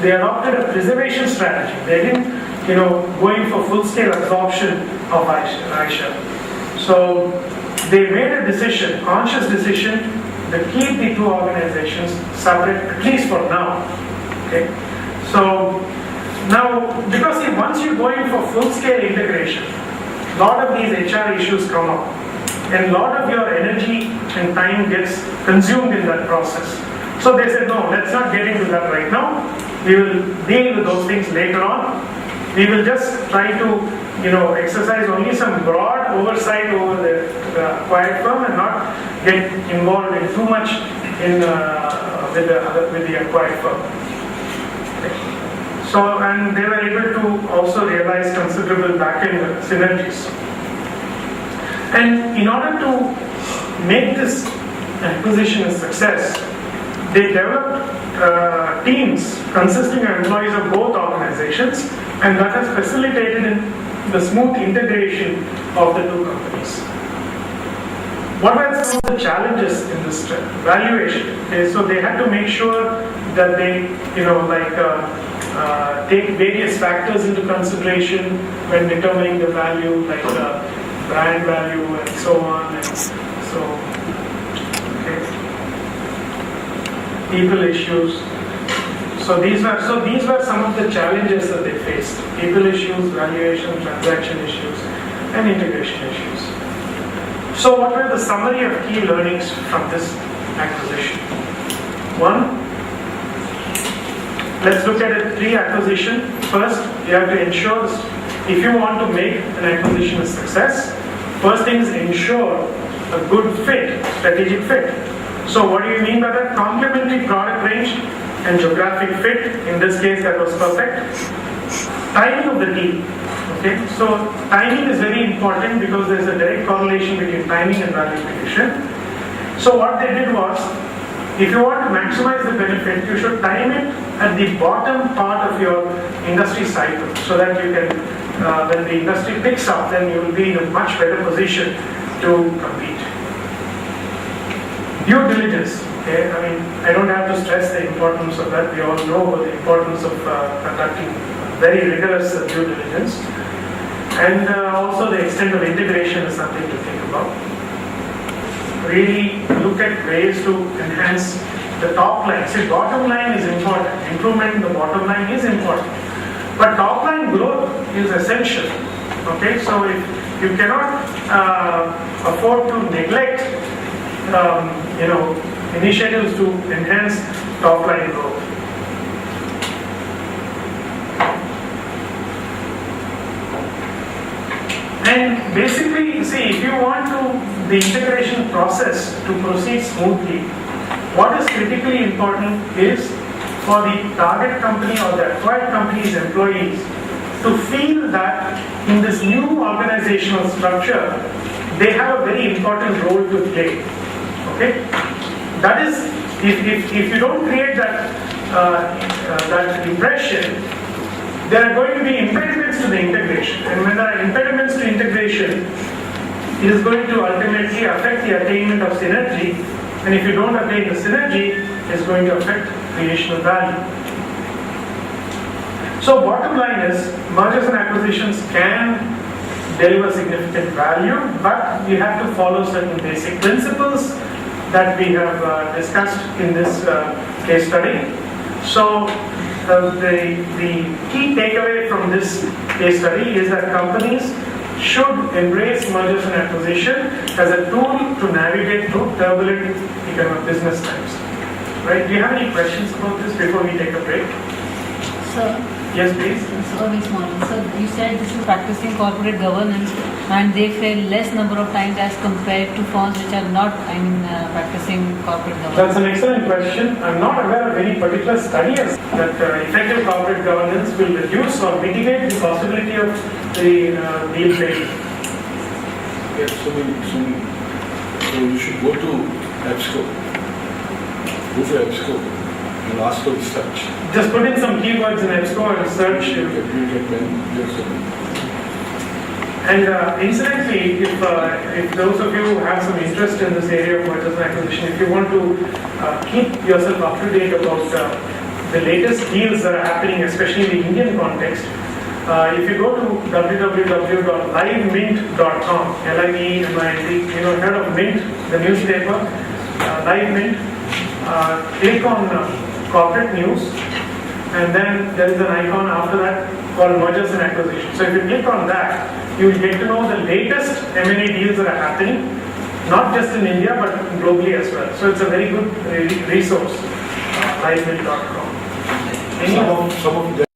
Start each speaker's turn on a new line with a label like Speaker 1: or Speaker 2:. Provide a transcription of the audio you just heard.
Speaker 1: they adopted a preservation strategy. They didn't, going for full-scale absorption of Aisha. So they made a decision, conscious decision, to keep the two organizations separate, at least for now. Okay. So now, because once you're going for full-scale integration, a lot of these HR issues come up, and a lot of your energy and time gets consumed in that process. So they said, no, let's not get into that right now. We will deal with those things later on. We will just try to, exercise only some broad oversight over the acquired firm and not get involved in too much with the acquired firm. Okay. So, and they were able to also realize considerable back-end synergies. And in order to make this acquisition a success, they developed teams consisting of employees of both organizations, and that has facilitated the smooth integration of the two companies. What were some of the challenges in this valuation? Okay, so they had to make sure that they, take various factors into consideration when determining the value, like brand value and so on. And so, okay. People issues. So these were some of the challenges that they faced: people issues, valuation, transaction issues, and integration issues. So what were the summary of key learnings from this acquisition? One, let's look at it pre-acquisition. First, you have to ensure, if you want to make an acquisition a success, first thing is ensure a good fit, strategic fit. So what do you mean by that? Complementary product range and geographic fit. In this case, that was perfect. Timing of the deal. Okay, so timing is very important because there is a direct correlation between timing and value creation. So what they did was, if you want to maximize the benefit, you should time it at the bottom part of your industry cycle, so that you can, when the industry picks up, then you will be in a much better position to compete. Due diligence. Okay, I mean, I don't have to stress the importance of that. We all know the importance of conducting very rigorous due diligence. And also the extent of integration is something to think about. Really look at ways to enhance the top line. See, bottom line is important. Improvement in the bottom line is important. But top line growth is essential. Okay, so if you cannot afford to neglect, initiatives to enhance top line growth. And basically, see, if you want the integration process to proceed smoothly, what is critically important is for the target company or the acquired company's employees to feel that in this new organizational structure, they have a very important role to play. Okay? That is, if you don't create that impression, there are going to be impediments to the integration. And when there are impediments to integration, it is going to ultimately affect the attainment of synergy. And if you don't attain the synergy, it is going to affect creation of value. So bottom line is, mergers and acquisitions can deliver significant value, but we have to follow certain basic principles that we have discussed in this case study. So the key takeaway from this case study is that companies should embrace mergers and acquisition as a tool to navigate through turbulent economic business times. Right? Do you have any questions about this before we take a break?
Speaker 2: Sir?
Speaker 1: Yes, please.
Speaker 2: So you said this is practicing corporate governance, and they fail less number of times as compared to firms which are not, practicing corporate governance.
Speaker 1: That's an excellent question. I'm not aware of any particular study that effective corporate governance will reduce or mitigate the possibility of the deal failure.
Speaker 3: Yes, so you should go to EBSCO. Go to EBSCO. And ask for research.
Speaker 1: Just put in some keywords in EBSCO and search. And incidentally, if those of you who have some interest in this area of mergers and acquisition, if you want to keep yourself up to date about the latest deals that are happening, especially in the Indian context. If you go to www.livemint.com, LIVEMINT, heard of Mint, the newspaper, Live Mint, click on corporate news, and then there is an icon after that called mergers and acquisitions. So if you click on that, you will get to know the latest M&A deals that are happening, not just in India but globally as well. So it's a very good resource, livemint.com.
Speaker 3: Some of them